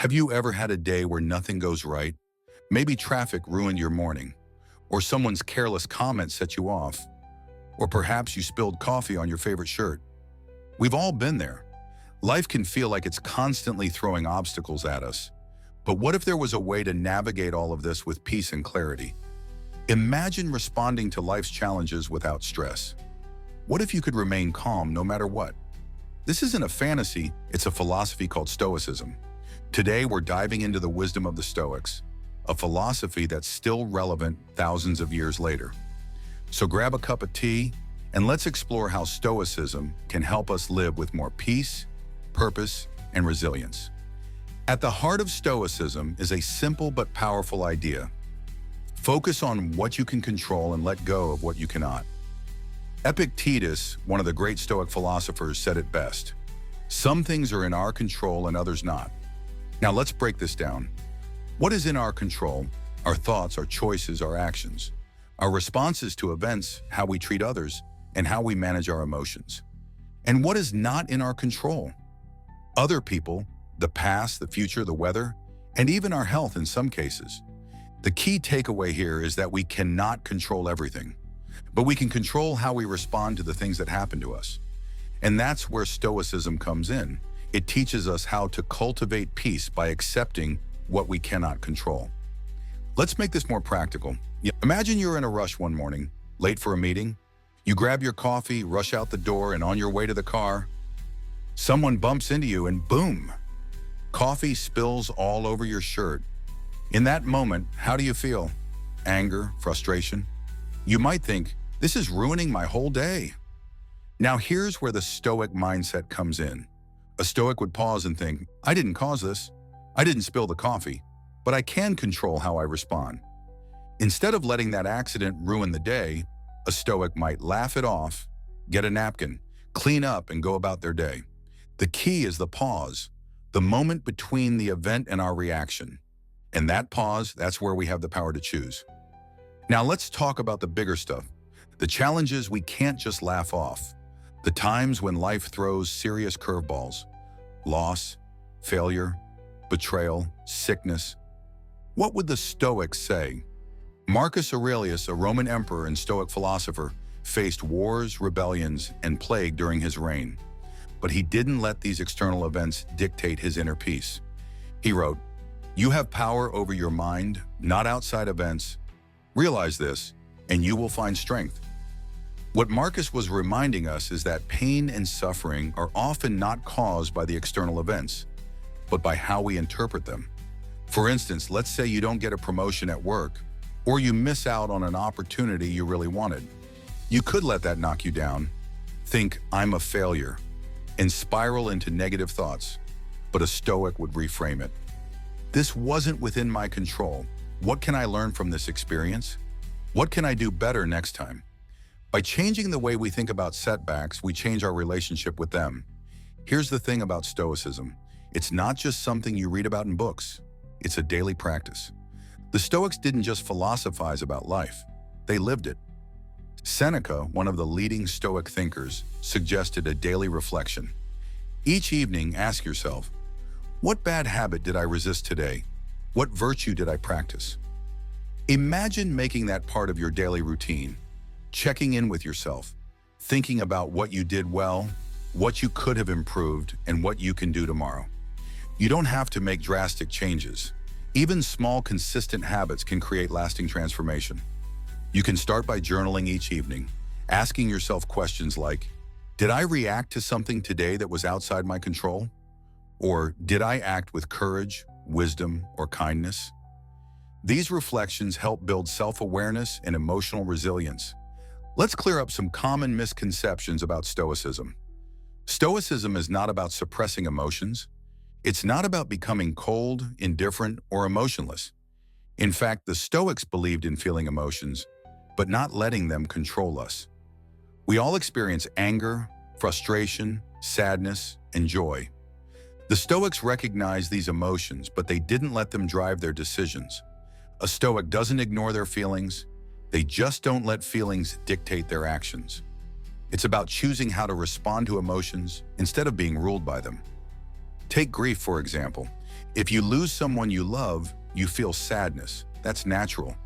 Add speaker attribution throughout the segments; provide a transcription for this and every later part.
Speaker 1: Have you ever had a day where nothing goes right? Maybe traffic ruined your morning, or someone's careless comment set you off, or perhaps you spilled coffee on your favorite shirt. We've all been there. Life can feel like it's constantly throwing obstacles at us. But what if there was a way to navigate all of this with peace and clarity? Imagine responding to life's challenges without stress. What if you could remain calm no matter what? This isn't a fantasy, it's a philosophy called Stoicism. Today, we're diving into the wisdom of the Stoics, a philosophy that's still relevant thousands of years later. So grab a cup of tea, and let's explore how Stoicism can help us live with more peace, purpose, and resilience. At the heart of Stoicism is a simple but powerful idea. Focus on what you can control and let go of what you cannot. Epictetus, one of the great Stoic philosophers, said it best. Some things are in our control and others not. Now let's break this down. What is in our control? Our thoughts, our choices, our actions. Our responses to events, how we treat others, and how we manage our emotions. And what is not in our control? Other people, the past, the future, the weather, and even our health in some cases. The key takeaway here is that we cannot control everything, but we can control how we respond to the things that happen to us. And that's where Stoicism comes in. It teaches us how to cultivate peace by accepting what we cannot control. Let's make this more practical. Imagine you're in a rush one morning, late for a meeting. You grab your coffee, rush out the door, and on your way to the car, someone bumps into you and boom, coffee spills all over your shirt. In that moment, how do you feel? Anger, frustration? You might think, this is ruining my whole day. Now here's where the Stoic mindset comes in. A Stoic would pause and think, I didn't cause this. I didn't spill the coffee, but I can control how I respond. Instead of letting that accident ruin the day, a Stoic might laugh it off, get a napkin, clean up, and go about their day. The key is the pause, the moment between the event and our reaction. And that pause, that's where we have the power to choose. Now let's talk about the bigger stuff, the challenges we can't just laugh off, the times when life throws serious curveballs, loss, failure, betrayal, sickness. What would the Stoics say? Marcus Aurelius, a Roman emperor and Stoic philosopher, faced wars, rebellions, and plague during his reign. But he didn't let these external events dictate his inner peace. He wrote, "You have power over your mind, not outside events. Realize this, and you will find strength." What Marcus was reminding us is that pain and suffering are often not caused by the external events, but by how we interpret them. For instance, let's say you don't get a promotion at work, or you miss out on an opportunity you really wanted. You could let that knock you down, think, I'm a failure, and spiral into negative thoughts, but a Stoic would reframe it. This wasn't within my control. What can I learn from this experience? What can I do better next time? By changing the way we think about setbacks, we change our relationship with them. Here's the thing about Stoicism. It's not just something you read about in books. It's a daily practice. The Stoics didn't just philosophize about life. They lived it. Seneca, one of the leading Stoic thinkers, suggested a daily reflection. Each evening, ask yourself, what bad habit did I resist today? What virtue did I practice? Imagine making that part of your daily routine, checking in with yourself, thinking about what you did well, what you could have improved, and what you can do tomorrow. You don't have to make drastic changes. Even small, consistent habits can create lasting transformation. You can start by journaling each evening, asking yourself questions like, did I react to something today that was outside my control? Or did I act with courage, wisdom, or kindness? These reflections help build self-awareness and emotional resilience. Let's clear up some common misconceptions about Stoicism. Stoicism is not about suppressing emotions. It's not about becoming cold, indifferent, or emotionless. In fact, the Stoics believed in feeling emotions, but not letting them control us. We all experience anger, frustration, sadness, and joy. The Stoics recognized these emotions, but they didn't let them drive their decisions. A Stoic doesn't ignore their feelings. They just don't let feelings dictate their actions. It's about choosing how to respond to emotions instead of being ruled by them. Take grief, for example. If you lose someone you love, you feel sadness. That's natural.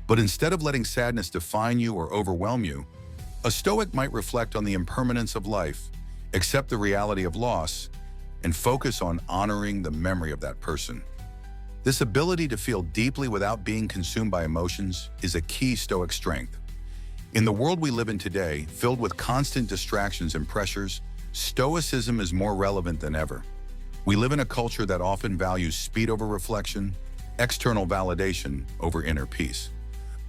Speaker 1: But instead of letting sadness define you or overwhelm you, a Stoic might reflect on the impermanence of life, accept the reality of loss, and focus on honoring the memory of that person. This ability to feel deeply without being consumed by emotions is a key Stoic strength. In the world we live in today, filled with constant distractions and pressures, Stoicism is more relevant than ever. We live in a culture that often values speed over reflection, external validation over inner peace.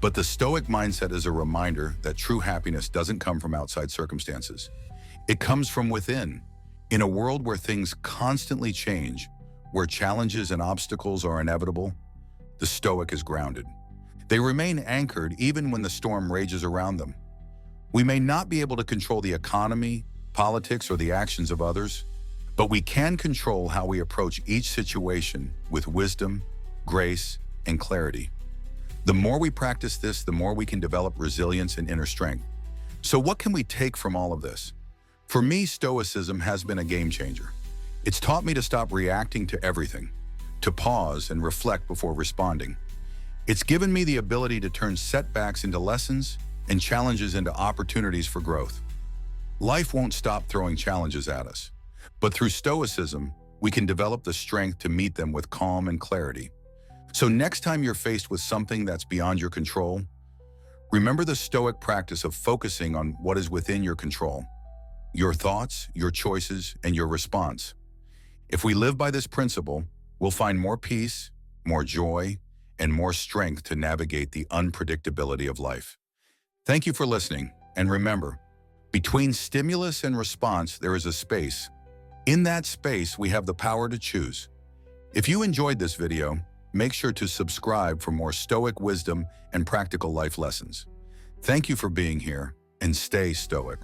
Speaker 1: But the Stoic mindset is a reminder that true happiness doesn't come from outside circumstances. It comes from within. In a world where things constantly change, where challenges and obstacles are inevitable, the Stoic is grounded. They remain anchored even when the storm rages around them. We may not be able to control the economy, politics, or the actions of others, but we can control how we approach each situation with wisdom, grace, and clarity. The more we practice this, the more we can develop resilience and inner strength. So what can we take from all of this? For me, Stoicism has been a game changer. It's taught me to stop reacting to everything, to pause and reflect before responding. It's given me the ability to turn setbacks into lessons and challenges into opportunities for growth. Life won't stop throwing challenges at us, but through Stoicism, we can develop the strength to meet them with calm and clarity. So next time you're faced with something that's beyond your control, remember the Stoic practice of focusing on what is within your control, your thoughts, your choices, and your response. If we live by this principle, we'll find more peace, more joy, and more strength to navigate the unpredictability of life. Thank you for listening, and remember, between stimulus and response, there is a space. In that space, we have the power to choose. If you enjoyed this video, make sure to subscribe for more Stoic wisdom and practical life lessons. Thank you for being here, and stay Stoic.